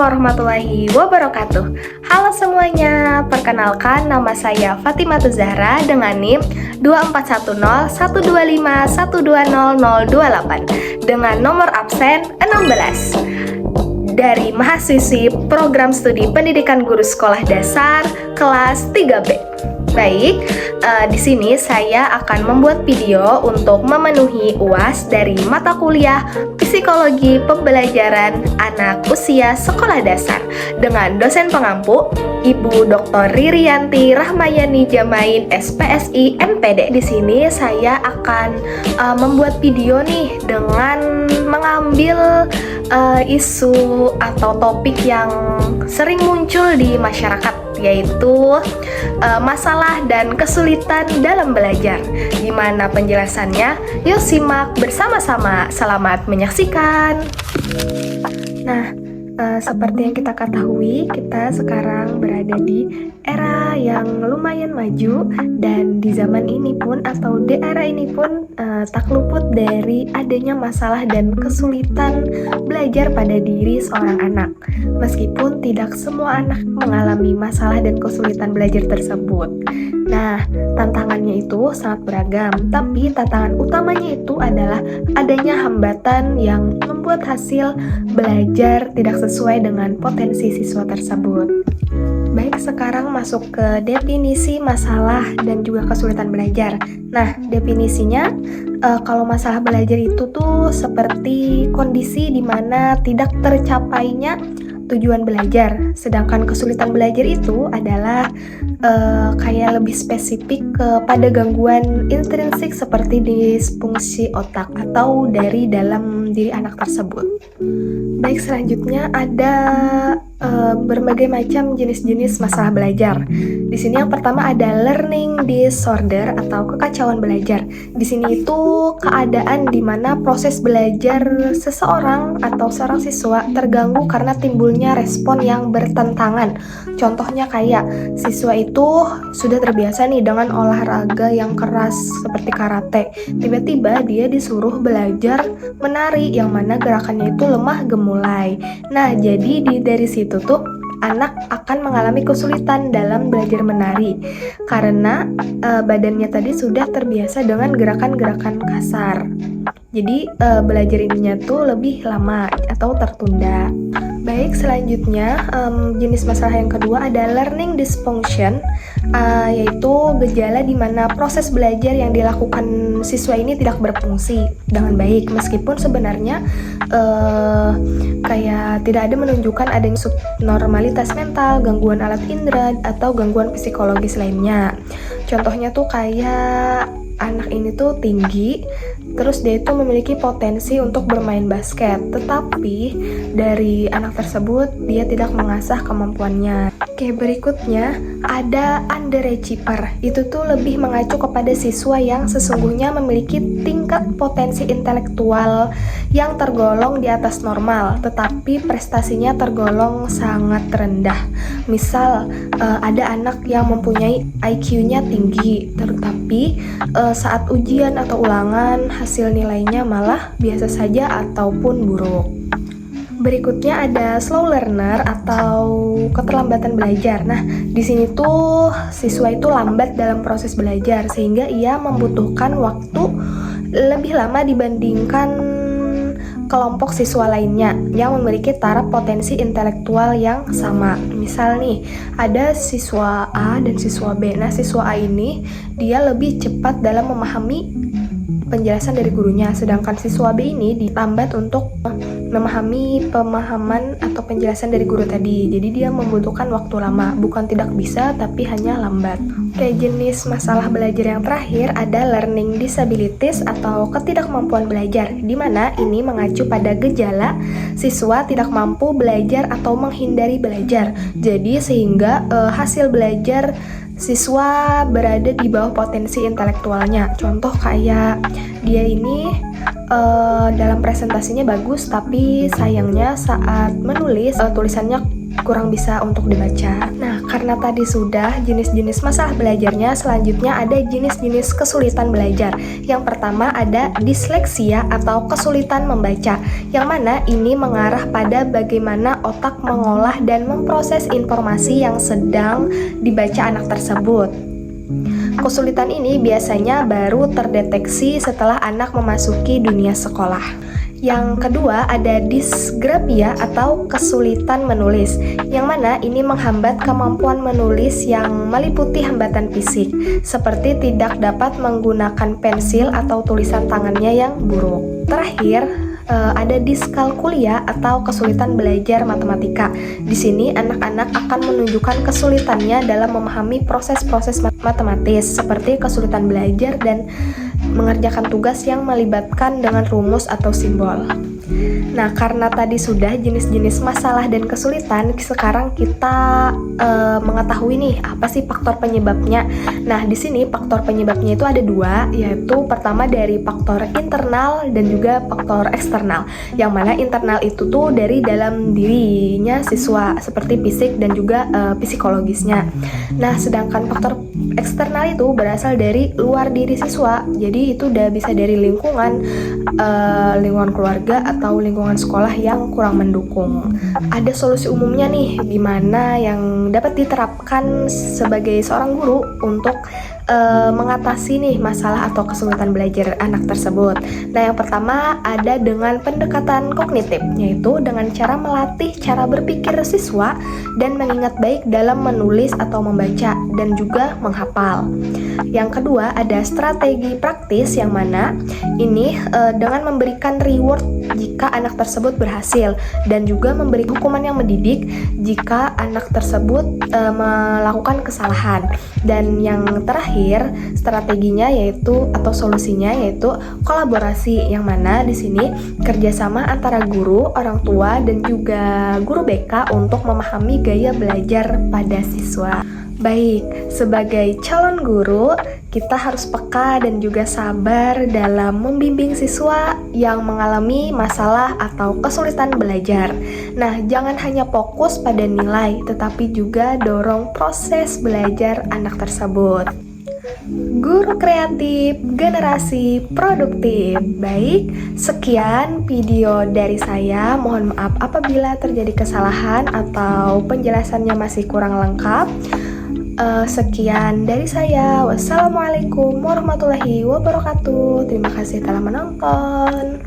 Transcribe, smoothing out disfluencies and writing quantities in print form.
warahmatullahi wabarakatuh. Halo semuanya, perkenalkan nama saya Fatimatul Zahra dengan NIM 24101251200028 dengan nomor absen 16 dari mahasiswi program studi pendidikan guru sekolah dasar kelas 3B. Baik, di sini saya akan membuat video untuk memenuhi UAS dari mata kuliah Psikologi Pembelajaran Anak Usia Sekolah Dasar dengan dosen pengampu Ibu Dr. Ririanti Rahmayani Jamain SPSI MPD. Di sini saya akan membuat video nih dengan mengambil isu atau topik yang sering muncul di masyarakat, yaitu masalah dan kesulitan dalam belajar. Gimana penjelasannya? Yuk simak bersama-sama. Selamat menyaksikan. Nah, seperti yang kita ketahui, kita sekarang berada di era yang lumayan maju, dan di zaman ini pun atau di era ini pun tak luput dari adanya masalah dan kesulitan belajar pada diri seorang anak. Meskipun tidak semua anak mengalami masalah dan kesulitan belajar tersebut. Nah, tantangannya itu sangat beragam, tapi tantangan utamanya itu adalah adanya hambatan yang membuat hasil belajar tidak sesuai dengan potensi siswa tersebut. Baik, sekarang masuk ke definisi masalah dan juga kesulitan belajar. Nah, definisinya kalau masalah belajar itu tuh seperti kondisi di mana tidak tercapainya tujuan belajar. Sedangkan kesulitan belajar itu adalah kayak lebih spesifik kepada gangguan intrinsik seperti disfungsi otak atau dari dalam diri anak tersebut. Baik, selanjutnya ada berbagai macam jenis-jenis masalah belajar. Di sini yang pertama ada learning disorder atau kekacauan belajar. Di sini itu keadaan di mana proses belajar seseorang atau seorang siswa terganggu karena timbulnya respon yang bertentangan. Contohnya kayak siswa itu sudah terbiasa nih dengan olahraga yang keras seperti karate. Tiba-tiba dia disuruh belajar menari yang mana gerakannya itu lemah gemulai. Nah, jadi dari situ tuh anak akan mengalami kesulitan dalam belajar menari karena badannya tadi sudah terbiasa dengan gerakan-gerakan kasar. Jadi belajar ininya tuh lebih lama atau tertunda. Baik, selanjutnya jenis masalah yang kedua ada learning dysfunction, yaitu gejala di mana proses belajar yang dilakukan siswa ini tidak berfungsi dengan baik, meskipun sebenarnya kayak tidak ada menunjukkan adanya subnormalitas mental, gangguan alat indera, atau gangguan psikologis lainnya. Contohnya tuh kayak anak ini tuh tinggi, terus dia itu memiliki potensi untuk bermain basket, tetapi dari anak tersebut dia tidak mengasah kemampuannya. Oke, berikutnya ada underachiever. Itu tuh lebih mengacu kepada siswa yang sesungguhnya memiliki tingkat potensi intelektual yang tergolong di atas normal, tetapi prestasinya tergolong sangat rendah. Misal ada anak yang mempunyai IQ-nya tinggi, tetapi saat ujian atau ulangan hasil nilainya malah biasa saja ataupun buruk. Berikutnya ada slow learner atau keterlambatan belajar. Nah, di sini tuh siswa itu lambat dalam proses belajar sehingga ia membutuhkan waktu lebih lama dibandingkan kelompok siswa lainnya yang memiliki taraf potensi intelektual yang sama. Misal nih, ada siswa A dan siswa B. Nah, siswa A ini dia lebih cepat dalam memahami penjelasan dari gurunya, sedangkan siswa B ini ditambat untuk memahami pemahaman atau penjelasan dari guru tadi. Jadi dia membutuhkan waktu lama, bukan tidak bisa tapi hanya lambat. Oke, jenis masalah belajar yang terakhir ada learning disabilities atau ketidakmampuan belajar, di mana ini mengacu pada gejala siswa tidak mampu belajar atau menghindari belajar. Jadi sehingga hasil belajar siswa berada di bawah potensi intelektualnya. Contoh kayak dia ini dalam presentasinya bagus, tapi sayangnya saat menulis tulisannya kurang bisa untuk dibaca. Nah, karena tadi sudah jenis-jenis masalah belajarnya, selanjutnya ada jenis-jenis kesulitan belajar. Yang pertama ada disleksia atau kesulitan membaca, yang mana ini mengarah pada bagaimana otak mengolah dan memproses informasi yang sedang dibaca anak tersebut. Kesulitan ini biasanya baru terdeteksi setelah anak memasuki dunia sekolah. Yang kedua ada disgrafia atau kesulitan menulis, yang mana ini menghambat kemampuan menulis yang meliputi hambatan fisik, seperti tidak dapat menggunakan pensil atau tulisan tangannya yang buruk. Terakhir, ada diskalkulia atau kesulitan belajar matematika. Di sini anak-anak akan menunjukkan kesulitannya dalam memahami proses-proses matematis, seperti kesulitan belajar dan mengerjakan tugas yang melibatkan dengan rumus atau simbol. Nah, karena tadi sudah jenis-jenis masalah dan kesulitan, sekarang kita mengetahui nih apa sih faktor penyebabnya. Nah, di sini faktor penyebabnya itu ada dua, yaitu pertama dari faktor internal dan juga faktor eksternal. Yang mana internal itu tuh dari dalam dirinya siswa, seperti fisik dan juga psikologisnya. Nah, sedangkan faktor eksternal itu berasal dari luar diri siswa. Jadi itu udah bisa dari lingkungan keluarga atau lingkungan sekolah yang kurang mendukung. Ada solusi umumnya nih, gimana yang dapat diterapkan sebagai seorang guru untuk mengatasi nih masalah atau kesulitan belajar anak tersebut. Nah, yang pertama ada dengan pendekatan kognitif, yaitu dengan cara melatih cara berpikir siswa dan mengingat baik dalam menulis atau membaca dan juga menghafal. Yang kedua ada strategi praktis, yang mana ini dengan memberikan reward jika anak tersebut berhasil dan juga memberi hukuman yang mendidik jika anak tersebut melakukan kesalahan. Dan yang terakhir strateginya yaitu atau solusinya yaitu kolaborasi, yang mana di sini kerjasama antara guru, orang tua dan juga guru BK untuk memahami gaya belajar pada siswa. Baik, sebagai calon guru, kita harus peka dan juga sabar dalam membimbing siswa yang mengalami masalah atau kesulitan belajar. Nah, jangan hanya fokus pada nilai, tetapi juga dorong proses belajar anak tersebut. Guru kreatif, generasi produktif. Baik, sekian video dari saya. Mohon maaf apabila terjadi kesalahan atau penjelasannya masih kurang lengkap. Sekian dari saya. Wassalamualaikum warahmatullahi wabarakatuh. Terima kasih telah menonton.